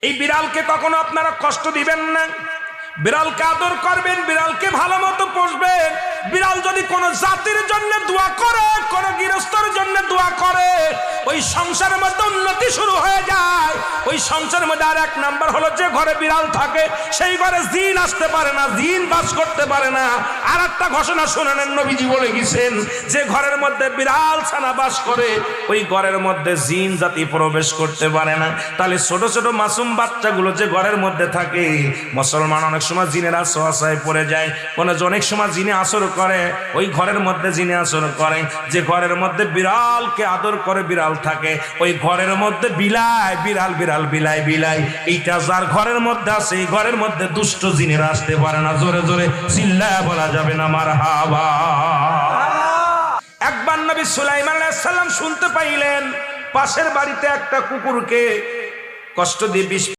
এই বিড়ালকে কখনো আপনারা কষ্ট দিবেন না, বিড়ালকে আদর করবেন, বিড়ালকে ভালো মতো পুষবেন। বিড়াল যদি কোনো জাতির জন্য দোয়া করে, কোন গৃহস্থর জন্য দোয়া করে, ওই সংসারের মধ্যে উন্নতি শুরু হয়ে যায়। ওই সংসারের মধ্যে আর এক নাম্বার হলো, যে ঘরে বিড়াল থাকে সেই ঘরে জিন আসতে পারে না, জিন বাস করতে পারে না। আর একটা ঘোষণা শুনেন, নবীজি বলে গেছেন, যে ঘরের মধ্যে বিড়াল ছানা বাস করে ওই ঘরের মধ্যে জিন জাতি প্রবেশ করতে পারে না। তাহলে ছোট ছোট মাসুম বাচ্চাগুলো যে ঘরের মধ্যে থাকে, মুসলমান অনেক সময় জিনের আশ্রয় পড়ে যায়, অনেক সময় জিনে আসর করে, ওই ঘরের মধ্যে জিনে আসর করে। যে ঘরের মধ্যে বিড়ালকে আদর করে বিড়াল থাকে, ওই ঘরের মধ্যে বিলাই বিড়াল বিড়াল বিলাই বিলাই, এইটা যার ঘরের মধ্যে আছে এই ঘরের মধ্যে দুষ্ট জিনেরা আসতে পারে না। জোরে জোরে চিল্লায়া বলা যাবে না মারহাবা। একবার নবী সুলাইমান আলাইহিস সালাম শুনতে পাইলেন পাশের বাড়িতে একটা কুকুরকে কষ্ট দিয়ে